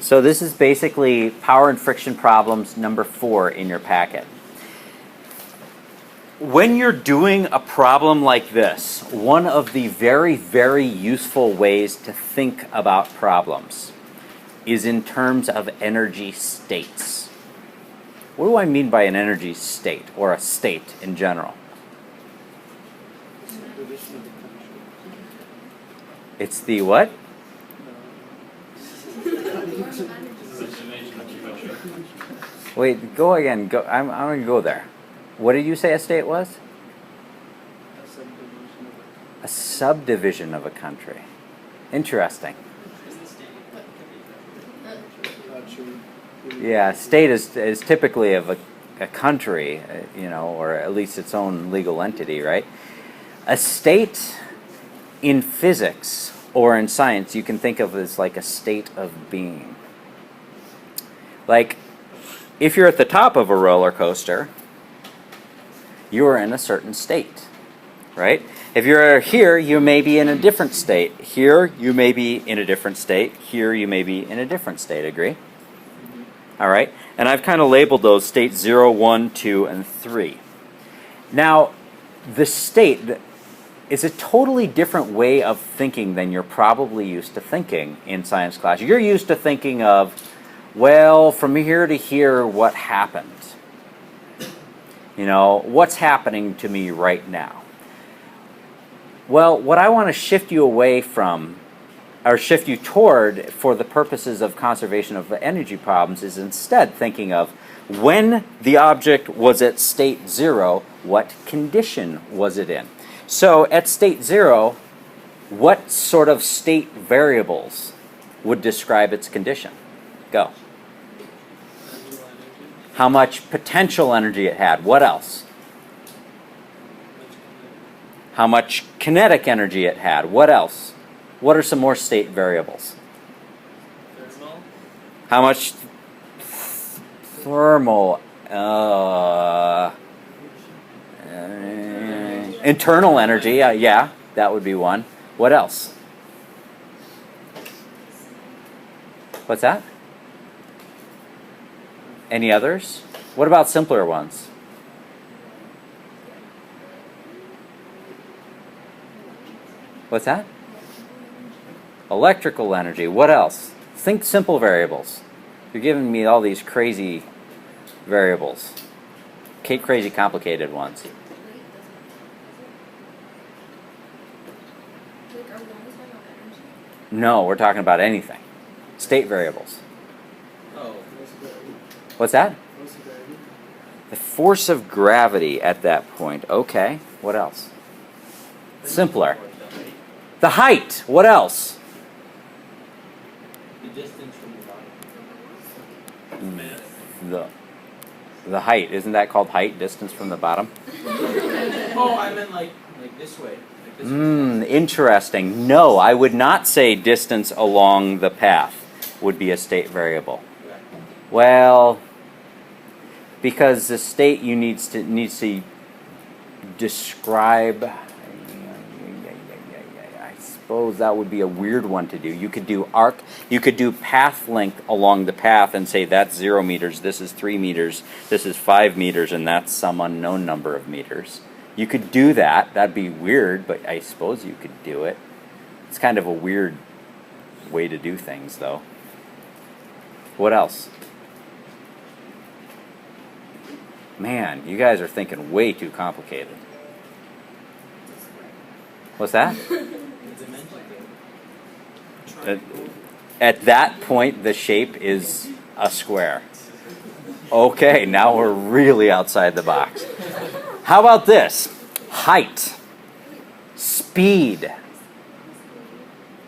So this is basically power and friction problems number 4 in your packet. When you're doing a problem like this, one of the very, very useful ways to think about problems is in terms of energy states. What do I mean by an energy state, or a state in general? It's the what? Wait, go again. Go. I'm going to go there. What did you say a state was? A subdivision of a country. Interesting. Yeah, state is typically of a country, or at least its own legal entity, right? A state in physics or in science, you can think of as like a state of being. Like, if you're at the top of a roller coaster, you are in a certain state, right? If you're here, you may be in a different state. Here, you may be in a different state. Here, you may be in a different state. Agree? All right? And I've kind of labeled those states 0, 1, 2, and 3. Now, the state is a totally different way of thinking than you're probably used to thinking in science class. You're used to thinking of, well, from here to here, what happened? What's happening to me right now? Well, what I want to shift you away from, or shift you toward for the purposes of conservation of energy problems, is instead thinking of when the object was at state 0, what condition was it in? So at state 0, what sort of state variables would describe its condition? Go. How much potential energy it had. What else? How much kinetic energy it had. What else? What are some more state variables? Thermal. How much thermal? Internal energy. Yeah, that would be one. What else? What's that? Any others? What about simpler ones? What's that? Electrical energy. What else? Think simple variables. You're giving me all these crazy variables. Crazy complicated ones. No, we're talking about anything. State variables. Oh. What's that? The force of gravity at that point. Okay. What else? Simpler. The height. What else? The distance from the bottom. The height. Isn't that called height? Distance from the bottom? Oh, I meant like this way. Like this way. Interesting. No, I would not say distance along the path would be a state variable. Well, because the state needs to describe. I suppose that would be a weird one to do. You could do path length along the path and say that's 0 meters, this is 3 meters, this is 5 meters, and that's some unknown number of meters. You could do that. That'd be weird, but I suppose you could do it. It's kind of a weird way to do things, though. What else? Man, you guys are thinking way too complicated. What's that? At that point, the shape is a square. Okay, now we're really outside the box. How about this? Height. Speed.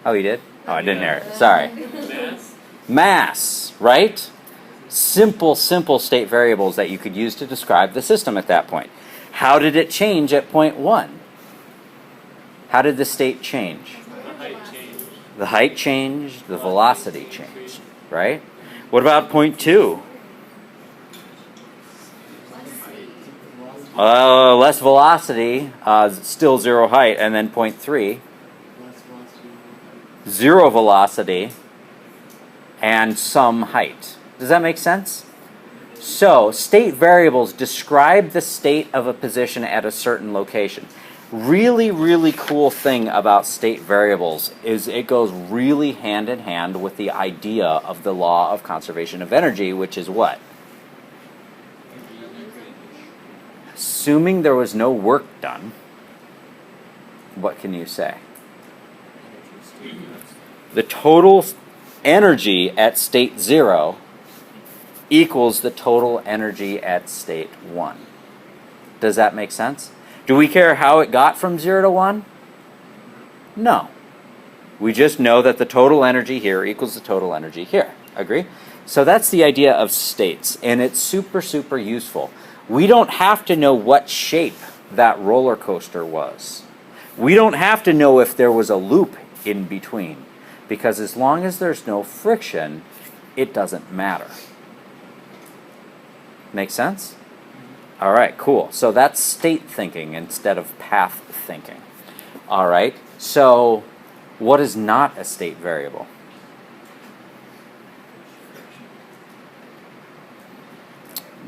Oh, you did? Oh, I didn't hear it. Sorry. Mass, right? Simple state variables that you could use to describe the system at that point. How did it change at point 1? How did the state change? The height changed, the velocity changed, right? What about point 2? Less velocity, still 0 height, and then point 3. 0 velocity, and some height. Does that make sense? So, state variables describe the state of a position at a certain location. Really, really cool thing about state variables is it goes really hand in hand with the idea of the law of conservation of energy, which is what? Assuming there was no work done, what can you say? The total energy at state 0 equals the total energy at state 1. Does that make sense? Do we care how it got from 0 to 1? No. We just know that the total energy here equals the total energy here. Agree? So that's the idea of states, and it's super, super useful. We don't have to know what shape that roller coaster was. We don't have to know if there was a loop in between, because as long as there's no friction, it doesn't matter. Make sense? All right, cool. So that's state thinking instead of path thinking. All right, so what is not a state variable?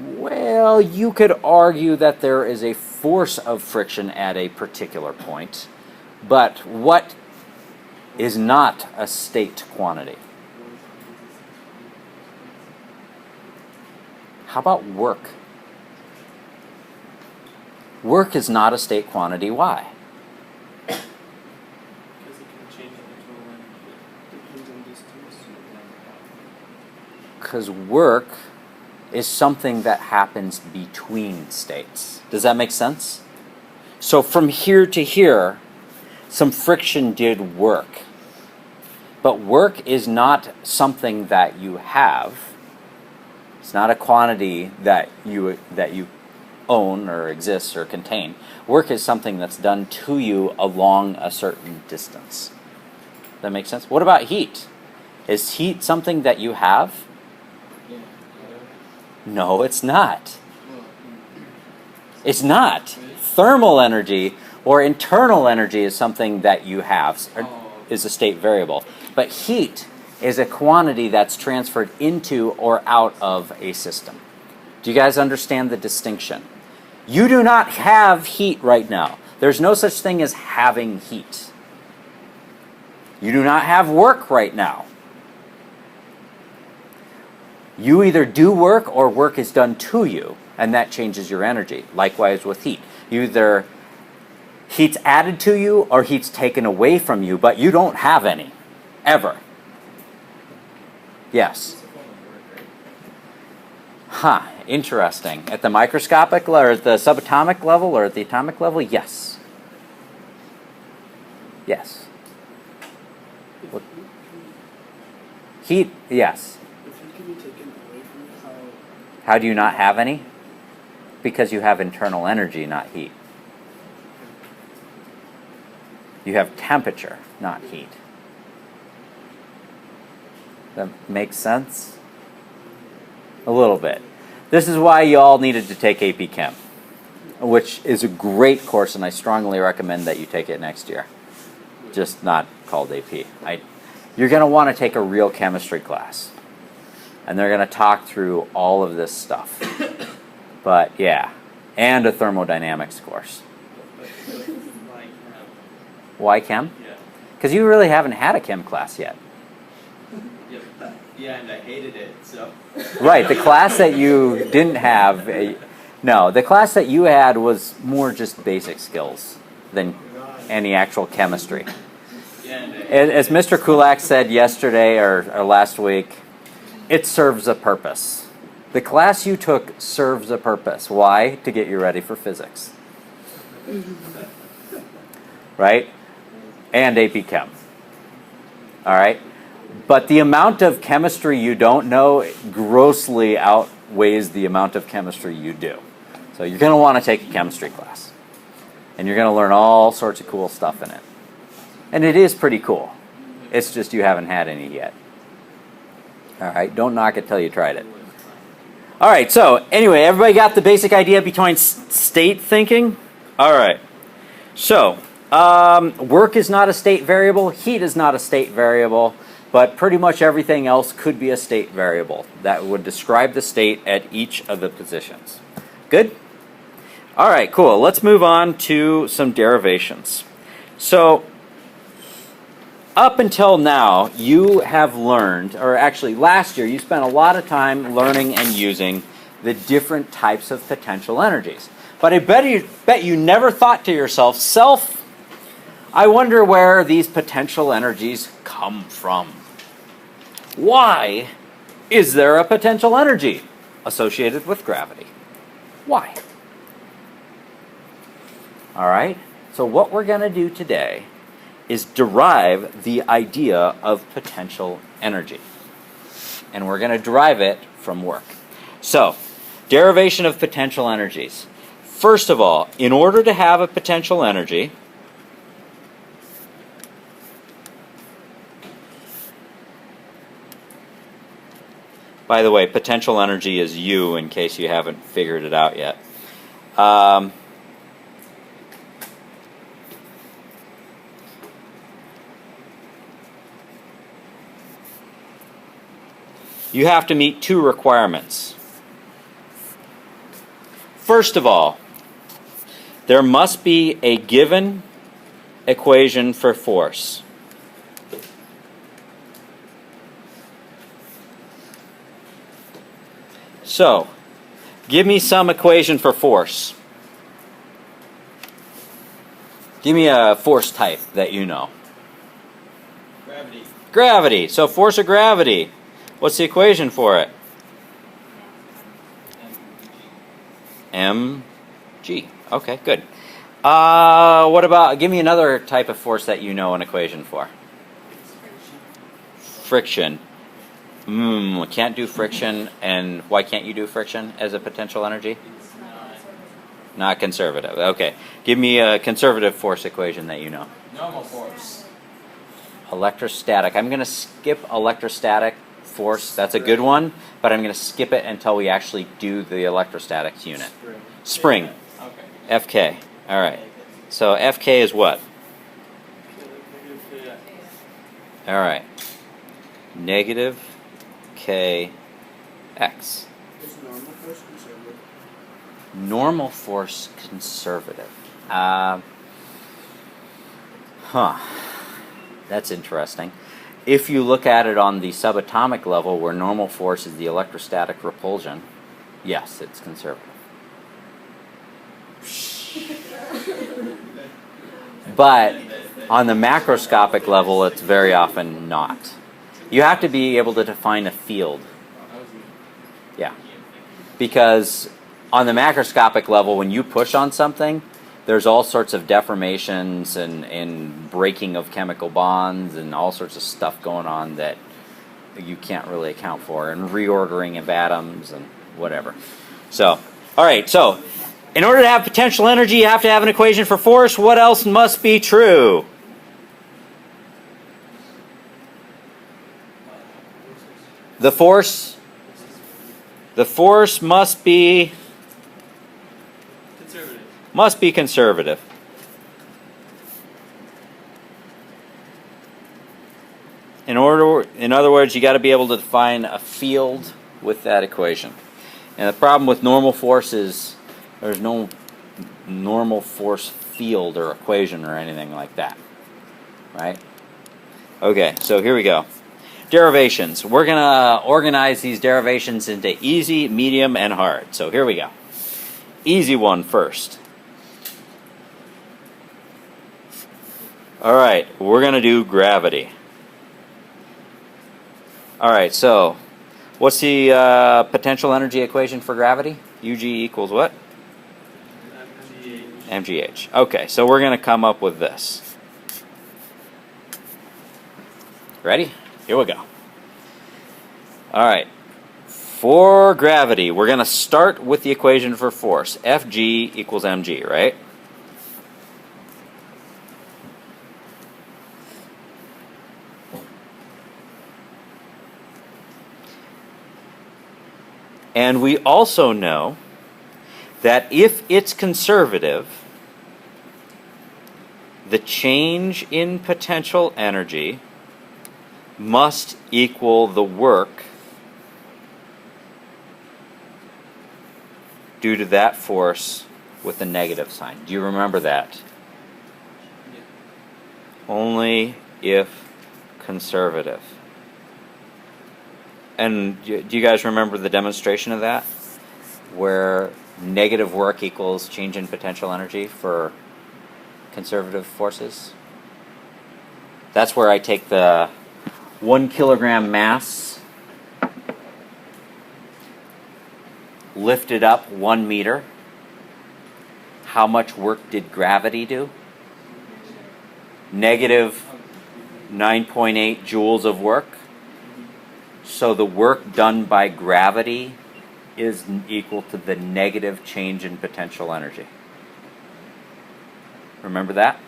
Well, you could argue that there is a force of friction at a particular point, but what is not a state quantity? How about work? Work is not a state quantity. Why? Because it can change the total energy. Depends on distance. Because work is something that happens between states. Does that make sense? So from here to here, some friction did work. But work is not something that you have. It's not a quantity that you own or exists or contain. Work is something that's done to you along a certain distance. That makes sense? What about heat? Is heat something that you have? Yeah. No, it's not. It's not. Thermal energy or internal energy is something that you have, or is a state variable. But heat is a quantity that's transferred into or out of a system. Do you guys understand the distinction? You do not have heat right now. There's no such thing as having heat. You do not have work right now. You either do work or work is done to you, and that changes your energy. Likewise with heat. Either heat's added to you or heat's taken away from you, but you don't have any. Ever. Yes. Huh, interesting. At the microscopic or at the subatomic level or at the atomic level, yes. Yes. What? Heat, yes. If heat can be taken away from you, How do you not have any? Because you have internal energy, not heat. You have temperature, not heat. That makes sense? A little bit. This is why you all needed to take AP Chem, which is a great course, and I strongly recommend that you take it next year. Just not called AP. You're going to want to take a real chemistry class, and they're going to talk through all of this stuff. But yeah, and a thermodynamics course. Why Chem? Yeah. Because you really haven't had a Chem class yet. Yeah, and I hated it, so. Right, the class that you didn't have, no, the class that you had was more just basic skills than any actual chemistry. Yeah, and As Mr. Kulak said yesterday or last week, it serves a purpose. The class you took serves a purpose. Why? To get you ready for physics. Right? And AP Chem. All right? But the amount of chemistry you don't know grossly outweighs the amount of chemistry you do. So you're going to want to take a chemistry class. And you're going to learn all sorts of cool stuff in it. And it is pretty cool. It's just you haven't had any yet. All right, don't knock it till you tried it. All right, so anyway, everybody got the basic idea behind state thinking? All right. So, work is not a state variable. Heat is not a state variable. but pretty much everything else could be a state variable that would describe the state at each of the positions. Good? All right, cool. Let's move on to some derivations. So, up until now, you have learned, or actually last year, you spent a lot of time learning and using the different types of potential energies. But I bet you never thought to yourself, I wonder where these potential energies come from. Why is there a potential energy associated with gravity? Why? All right, so what we're going to do today is derive the idea of potential energy. And we're going to derive it from work. So, derivation of potential energies. First of all, in order to have a potential energy, by the way, potential energy is U in case you haven't figured it out yet. You have to meet two requirements. First of all, there must be a given equation for force. So, give me some equation for force. Give me a force type that you know. Gravity. Gravity. So force of gravity. What's the equation for it? mg. Okay, good. What about, give me another type of force that you know an equation for. Friction. Can't do friction. And why can't you do friction as a potential energy? It's Not conservative. Okay. Give me a conservative force equation that you know. normal force. Electrostatic. I'm going to skip electrostatic force. That's a good one, but I'm going to skip it until we actually do the electrostatics unit. Spring. Okay. FK. All right. So FK is what? All right. Negative KX. Is normal force conservative? Normal force conservative. That's interesting. If you look at it on the subatomic level, where normal force is the electrostatic repulsion, yes, it's conservative. But on the macroscopic level, it's very often not. You have to be able to define a field. Yeah. Because on the macroscopic level, when you push on something, there's all sorts of deformations and breaking of chemical bonds and all sorts of stuff going on that you can't really account for, and reordering of atoms and whatever. So, all right, so in order to have potential energy, you have to have an equation for force. What else must be true? The force must be conservative. In other words, you got to be able to define a field with that equation. And the problem with normal force is there's no normal force field or equation or anything like that. Right? Okay, so here we go. Derivations. We're going to organize these derivations into easy, medium, and hard. So here we go. Easy one first. All right, we're going to do gravity. All right, so what's the potential energy equation for gravity? UG equals what? mgh. Okay, so we're going to come up with this. Ready? Here we go. All right. For gravity, we're going to start with the equation for force. Fg equals mg, right? And we also know that if it's conservative, the change in potential energy must equal the work due to that force with a negative sign. Do you remember that? Yeah. Only if conservative. And do you guys remember the demonstration of that? Where negative work equals change in potential energy for conservative forces? That's where I take the 1 kilogram mass, lift it up 1 meter. How much work did gravity do? Negative 9.8 joules of work. So the work done by gravity is equal to the negative change in potential energy. Remember that?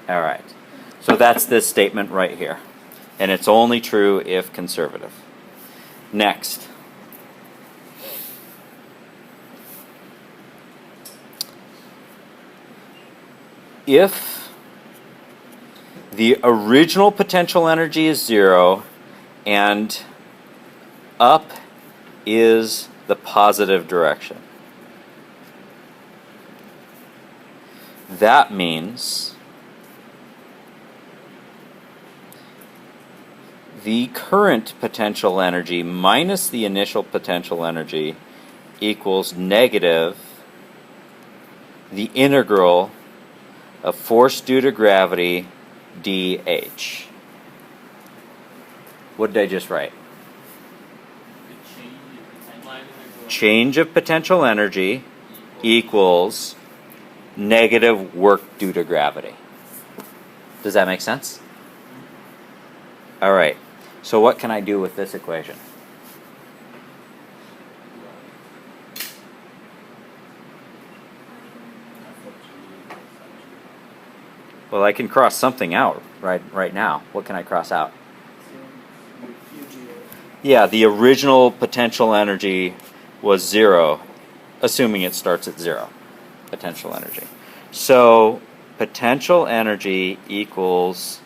All right. So that's this statement right here. And it's only true if conservative. Next. If the original potential energy is 0 and up is the positive direction, that means the current potential energy minus the initial potential energy equals negative the integral of force due to gravity dH. What did I just write? Change of potential energy equals negative work due to gravity. Does that make sense? All right. So what can I do with this equation? Well, I can cross something out right now. What can I cross out? Yeah, the original potential energy was 0, assuming it starts at 0, potential energy. So potential energy equals,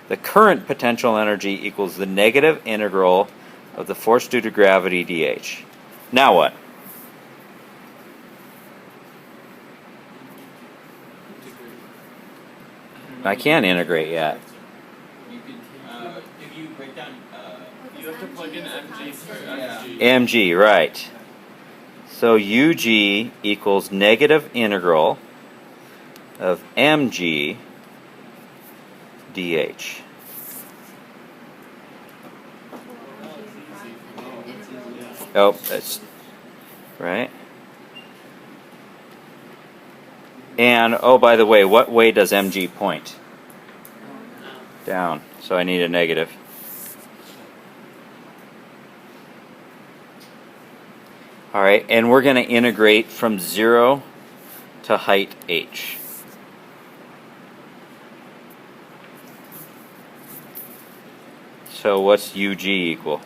the current potential energy equals the negative integral of the force due to gravity dH. Now what? I can't integrate yet. You could, if you break down, You have to plug in MG for MG. mg, right. So UG equals negative integral of mg dH. Oh, that's right. And, oh, by the way, what way does mg point? Down. So I need a negative. All right, and we're going to integrate from 0 to height h. So what's UG equal?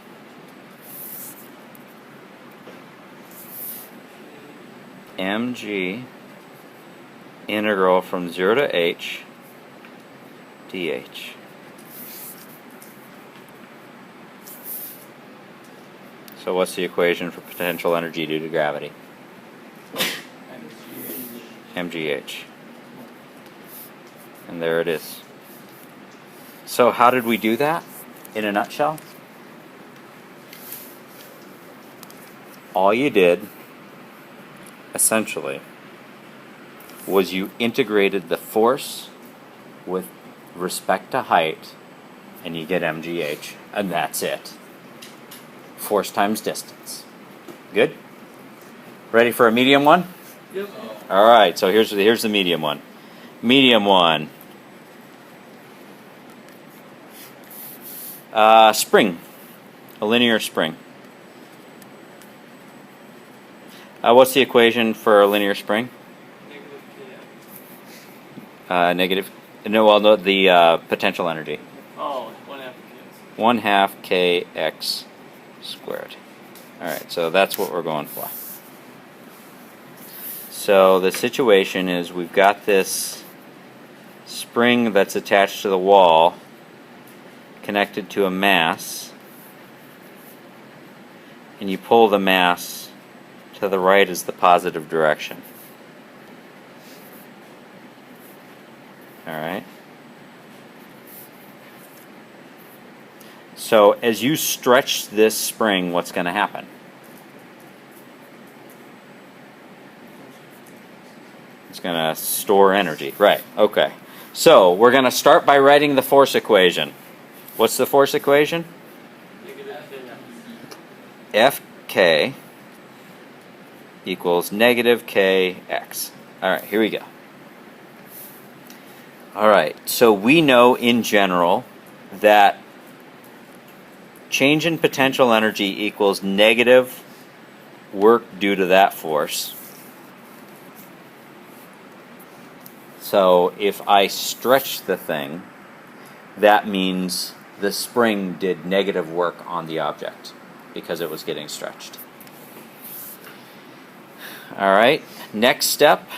mg integral from 0 to h dH. So what's the equation for potential energy due to gravity? mgh. And there it is. So how did we do that in a nutshell? All you did, essentially, was you integrated the force with respect to height, and you get mgh, and that's it. Force times distance. Good? Ready for a medium one? Yep. All right, so here's the medium one. Medium one. Spring. A linear spring. What's the equation for a linear spring? Negative KX. No, the potential energy. Oh, 1/2 KX. 1/2 kx squared. All right, so that's what we're going for. So the situation is we've got this spring that's attached to the wall, connected to a mass, and you pull the mass to the right is the positive direction. Alright? So as you stretch this spring, what's going to happen? It's going to store energy. Right, okay. So we're going to start by writing the force equation. What's the force equation? Fk equals negative kx. Alright, here we go. Alright, so we know in general that change in potential energy equals negative work due to that force. So if I stretch the thing, that means the spring did negative work on the object because it was getting stretched. Alright, next step.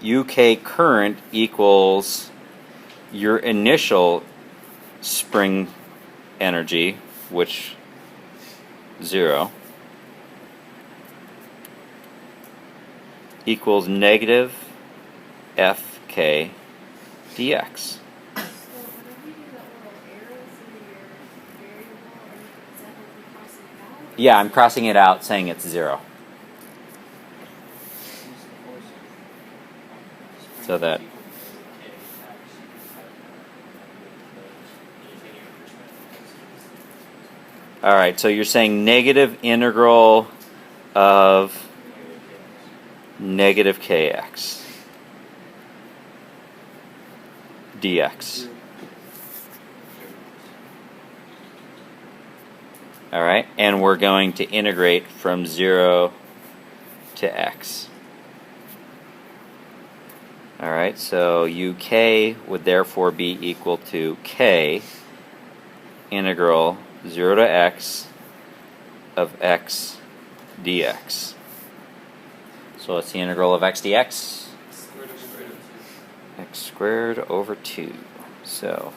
UK current equals your initial spring energy, which 0, equals negative Fk dx. So whenever you do that little arrow through your variable, is that like you crossing it out? Yeah, I'm crossing it out saying it's 0. So that alright, so you're saying negative integral of negative kx dx. Alright, and we're going to integrate from 0 to x. Alright, so UK would therefore be equal to k integral 0 to x of x dx. So what's the integral of x dx? X squared over 2. So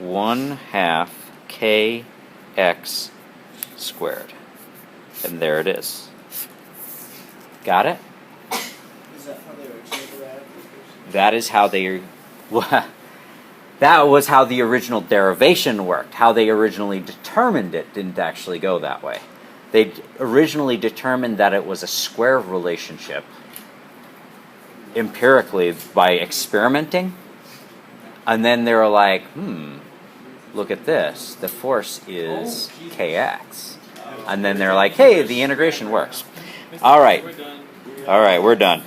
1/2 kx squared. And there it is. Got it? Is that how they originally derived the That is how they... That was how the original derivation worked. How they originally determined it didn't actually go that way. They originally determined that it was a square relationship empirically by experimenting. And then they were like, look at this. The force is kx. And then they're like, hey, the integration works. All right. We're done. All right, we're done.